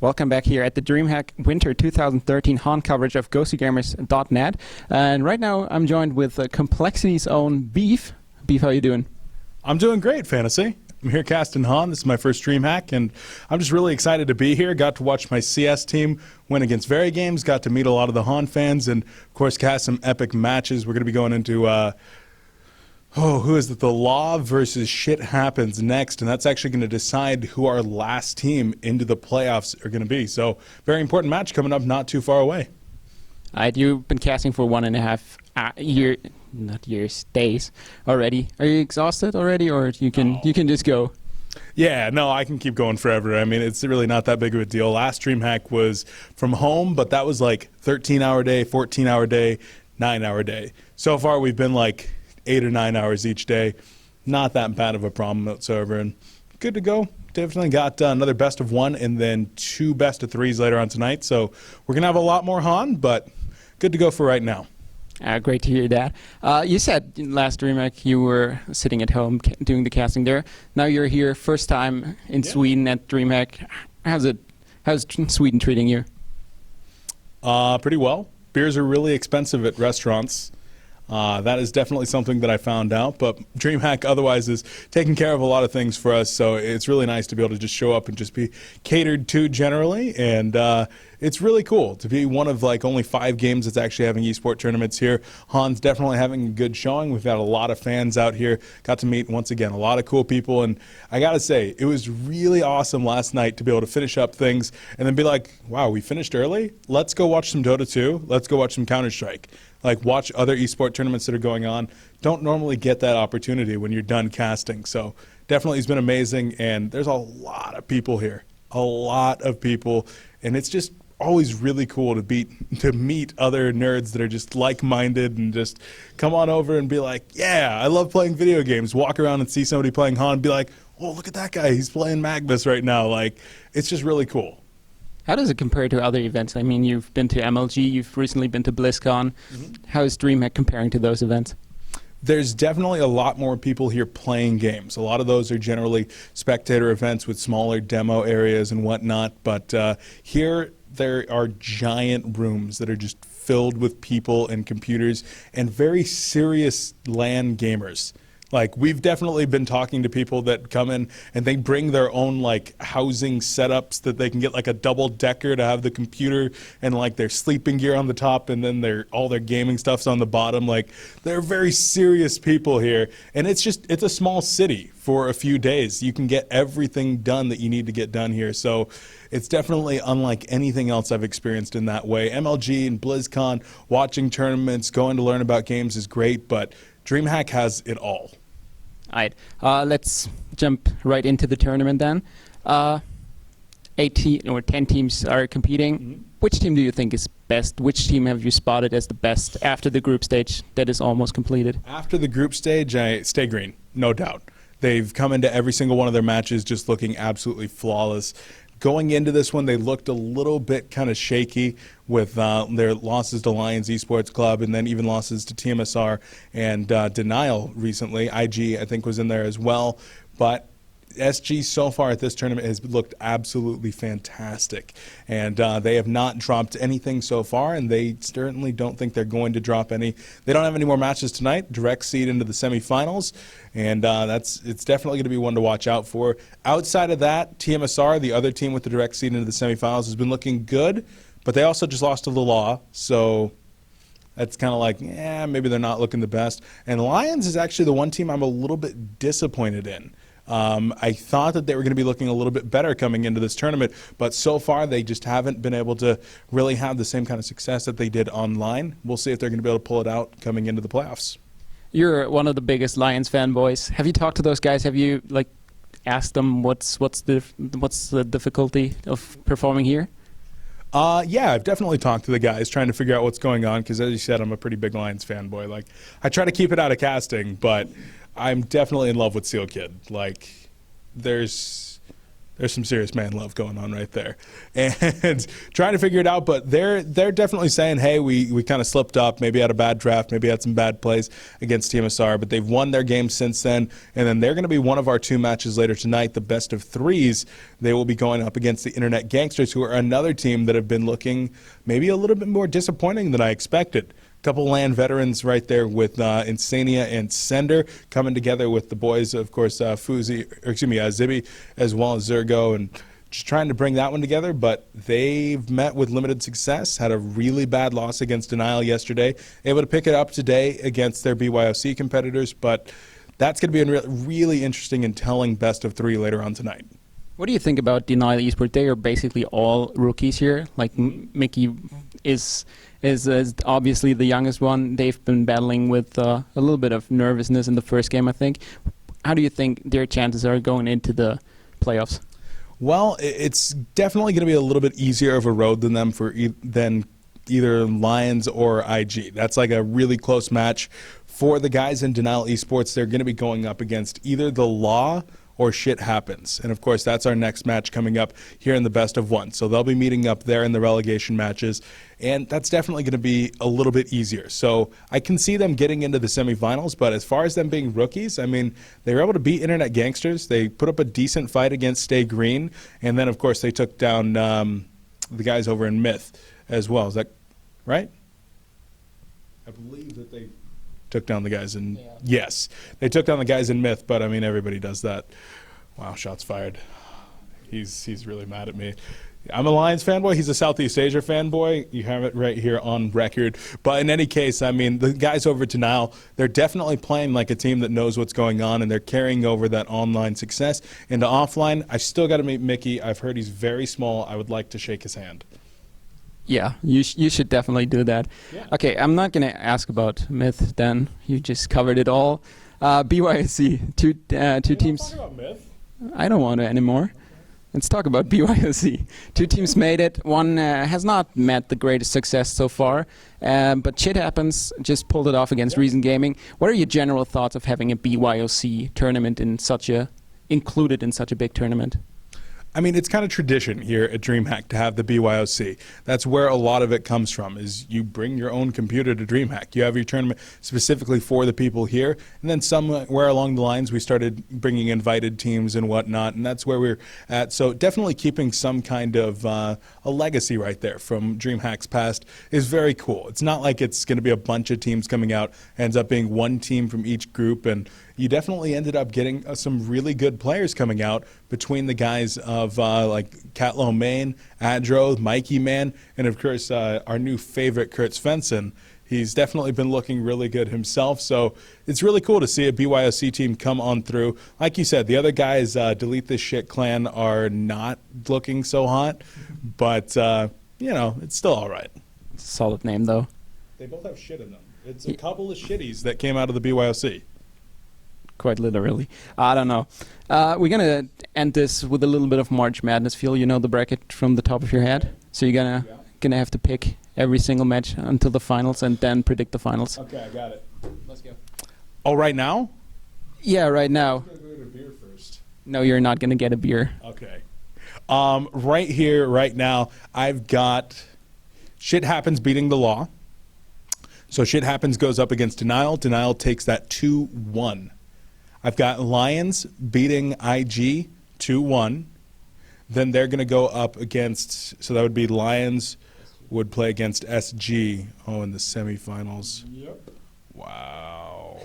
Welcome back here at the DreamHack Winter 2013 HoN coverage of GosuGamers.net. And right now I'm joined with Complexity's own Beef. Beef, how are you doing? I'm doing great, Fantasy. I'm here casting HoN. This is my first DreamHack, and I'm just really excited to be here. Got to watch my CS team win against Videogames. Got to meet a lot of the HoN fans, and of course cast some epic matches. We're going to be going into who is it? The Law versus Shit Happens next, and that's actually going to decide who our last team into the playoffs are going to be. So, very important match coming up not too far away. You've been casting for 1.5 days already. Are you exhausted already, or you can just go? Yeah, no, I can keep going forever. I mean, it's really not that big of a deal. Last DreamHack was from home, but that was like 13-hour day, 14-hour day, 9-hour day. So far, we've been like 8 or 9 hours each day. Not that bad of a problem whatsoever, and good to go. Definitely got another best of one and then 2 best of 3s later on tonight. So we're going to have a lot more HoN, but good to go for right now. Great to hear that. You said last DreamHack you were sitting at home doing the casting there. Now you're here, first time in Sweden at DreamHack. How's Sweden treating you? Pretty well. Beers are really expensive at restaurants. That is definitely something that I found out, but DreamHack otherwise is taking care of a lot of things for us, so it's really nice to be able to just show up and just be catered to generally, and it's really cool to be one of like only 5 games that's actually having esports tournaments here. HoN's definitely having a good showing. We've got a lot of fans out here. Got to meet, once again, a lot of cool people, and I gotta say, it was really awesome last night to be able to finish up things and then be like, wow, we finished early? Let's go watch some Dota 2. Let's go watch some Counter-Strike. Like, watch other esports tournaments that are going on. Don't normally get that opportunity when you're done casting. So definitely it's been amazing, and there's a lot of people here. A lot of people, and it's just always really cool to meet other nerds that are just like-minded and just come on over and be like, yeah, I love playing video games. Walk around and see somebody playing HoN and be like, oh, look at that guy. He's playing Magnus right now. Like, it's just really cool. How does it compare to other events? I mean, you've been to MLG, you've recently been to BlizzCon. How is DreamHack comparing to those events? There's definitely a lot more people here playing games. A lot of those are generally spectator events with smaller demo areas and whatnot, but here there are giant rooms that are just filled with people and computers and very serious LAN gamers. Like, we've definitely been talking to people that come in and they bring their own like housing setups that they can get like a double decker to have the computer and like their sleeping gear on the top, and then all their gaming stuff's on the bottom. Like, they're very serious people here, and it's a small city for a few days. You can get everything done that you need to get done here. So it's definitely unlike anything else I've experienced in that way. MLG and BlizzCon, watching tournaments, going to learn about games is great, but DreamHack has it all. All right, let's jump right into the tournament then. 10 teams are competing. Which team do you think is best? Which team have you spotted as the best after the group stage that is almost completed? After the group stage, Stay Green, no doubt. They've come into every single one of their matches just looking absolutely flawless. Going into this one, they looked a little bit kind of shaky with their losses to Lions Esports Club and then even losses to TMSR and Denial recently. IG, I think, was in there as well. But SG so far at this tournament has looked absolutely fantastic, and they have not dropped anything so far, and they certainly don't think they're going to drop any. They don't have any more matches tonight. Direct seed into the semifinals, and it's definitely going to be one to watch out for. Outside of that, TMSR, the other team with the direct seed into the semifinals, has been looking good, but they also just lost to the Law, so that's kind of like, yeah, maybe they're not looking the best. And Lions is actually the one team I'm a little bit disappointed in. I thought that they were going to be looking a little bit better coming into this tournament, but so far they just haven't been able to really have the same kind of success that they did online. We'll see if they're going to be able to pull it out coming into the playoffs. You're one of the biggest Lions fanboys. Have you talked to those guys? Have you asked them what's the difficulty of performing here? Yeah, I've definitely talked to the guys trying to figure out what's going on because, as you said, I'm a pretty big Lions fanboy. Like, I try to keep it out of casting, but I'm definitely in love with Seal Kid. Like, there's There's some serious man love going on right there, and trying to figure it out. But they're definitely saying, hey, we kind of slipped up, maybe had a bad draft, maybe had some bad plays against TMSR, but they've won their game since then. And then they're going to be one of our 2 matches later tonight, the best of 3s. They will be going up against the Internet Gangsters, who are another team that have been looking maybe a little bit more disappointing than I expected. Couple LAN veterans right there with Insania and Sender coming together with the boys, of course, Zibby, as well as Zergo, and just trying to bring that one together. But they've met with limited success, had a really bad loss against Denial yesterday, able to pick it up today against their BYOC competitors. But that's going to be a really interesting and telling best of 3 later on tonight. What do you think about Denial Esports? They are basically all rookies here. Like Mickey is obviously the youngest one. They've been battling with a little bit of nervousness in the first game, I think. How do you think their chances are going into the playoffs? Well, it's definitely going to be a little bit easier of a road than them than either Lions or IG. That's like a really close match for the guys in Denial Esports. They're going to be going up against either the Law or Shit Happens. And of course, that's our next match coming up here in the best of 1. So they'll be meeting up there in the relegation matches, and that's definitely going to be a little bit easier. So I can see them getting into the semifinals, but as far as them being rookies, I mean, they were able to beat Internet Gangsters. They put up a decent fight against Stay Green, and then of course they took down the guys over in Myth as well. Is that right? I believe that they took down the guys in, yes, they took down the guys in Myth, but I mean, everybody does that. Wow, shots fired. He's really mad at me. I'm a Lions fanboy. He's a Southeast Asia fanboy. You have it right here on record. But in any case, I mean, the guys over at Denial, they're definitely playing like a team that knows what's going on, and they're carrying over that online success into offline. I've still got to meet Mickey. I've heard he's very small. I would like to shake his hand. Yeah, you should definitely do that. Yeah. Okay, I'm not going to ask about Myth then. You just covered it all. BYOC, two teams. Talk about Myth. I don't want to anymore. Let's talk about BYOC. 2 teams made it. One has not met the greatest success so far, but Shit Happens just pulled it off against Reason Gaming. What are your general thoughts of having a BYOC tournament included in such a big tournament? I mean, it's kind of tradition here at DreamHack to have the BYOC. That's where a lot of it comes from, is you bring your own computer to DreamHack. You have your tournament specifically for the people here, and then somewhere along the lines we started bringing invited teams and whatnot, and that's where we're at. So definitely keeping some kind of a legacy right there from DreamHack's past is very cool. It's not like it's going to be a bunch of teams coming out. It ends up being 1 team from each group, and you definitely ended up getting some really good players coming out between the guys of like Catlow Main, Adro, Mikey Man, and of course our new favorite Kurt Svensson. He's definitely been looking really good himself, so it's really cool to see a BYOC team come on through. Like you said, the other guys, Delete This Shit Clan, are not looking so hot, but you know, it's still all right. It's a solid name, though. They both have shit in them. It's a couple of shitties that came out of the BYOC. Quite literally. I don't know. We're going to end this with a little bit of March Madness feel. You know the bracket from the top of your head? So you're gonna have to pick every single match until the finals and then predict the finals. Okay, I got it. Let's go. Oh, right now? Yeah, right now. I'm going to go get a beer first. No, you're not going to get a beer. Okay. Right here, right now, I've got Shit Happens beating the Law. So Shit Happens goes up against Denial. Denial takes that 2-1. I've got Lions beating IG 2-1. Then they're going to go up against, so that would be Lions would play against SG. Oh, in the semifinals. Yep. Wow.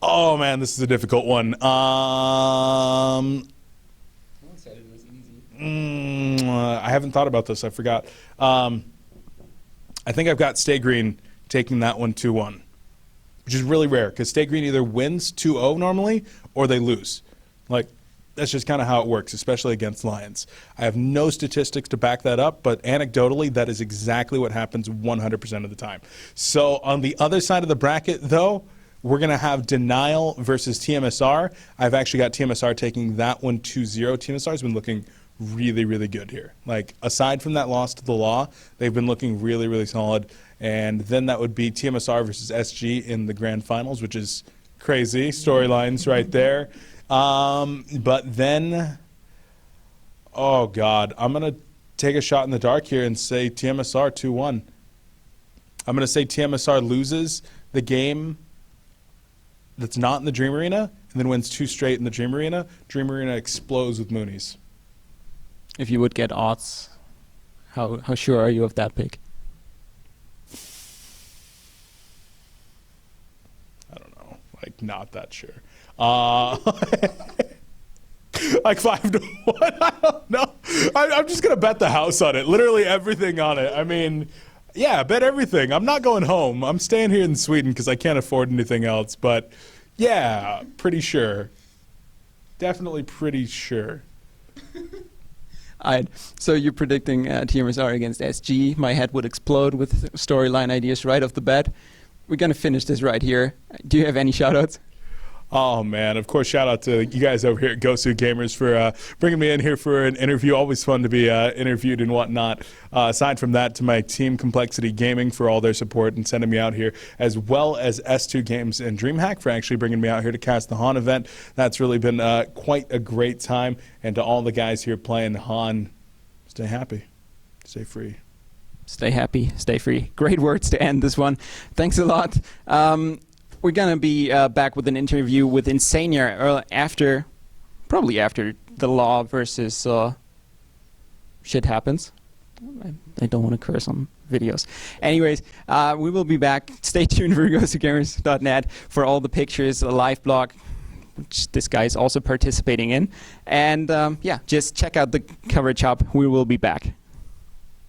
Oh, man, this is a difficult one. I haven't thought about this. I forgot. I think I've got Stay Green taking that one 2-1. Which is really rare, because Stay Green either wins 2-0 normally, or they lose. Like, that's just kind of how it works, especially against Lions. I have no statistics to back that up, but anecdotally, that is exactly what happens 100% of the time. So on the other side of the bracket, though, we're going to have Denial versus TMSR. I've actually got TMSR taking that one 2-0. TMSR has been looking really, really good here. Like, aside from that loss to the Law, they've been looking really, really solid. And then that would be TMSR versus SG in the grand finals, which is crazy storylines right there. But then, oh God, I'm going to take a shot in the dark here and say TMSR 2-1. I'm going to say TMSR loses the game that's not in the Dream Arena and then wins 2 straight in the Dream Arena. Dream Arena explodes with Moonies. If you would get odds, how sure are you of that pick? I don't know. Like, not that sure. Like 5-1. I don't know. I'm just going to bet the house on it. Literally everything on it. I mean, yeah, bet everything. I'm not going home. I'm staying here in Sweden because I can't afford anything else. But yeah, pretty sure. Definitely pretty sure. Alright, so you're predicting TMSR against SG. My head would explode with storyline ideas right off the bat. We're going to finish this right here. Do you have any shoutouts? Oh, man. Of course, shout out to you guys over here at GosuGamers for bringing me in here for an interview. Always fun to be interviewed and whatnot. Aside from that, to my team Complexity Gaming for all their support and sending me out here, as well as S2 Games and DreamHack for actually bringing me out here to cast the HoN event. That's really been quite a great time. And to all the guys here playing HoN, stay happy, stay free. Stay happy, stay free. Great words to end this one. Thanks a lot. We're going to be back with an interview with Insania probably after the law versus shit happens. I don't want to curse on videos. Anyways, we will be back. Stay tuned for GosuGamers.net for all the pictures, a live blog, which this guy is also participating in. And yeah, just check out the coverage up. We will be back.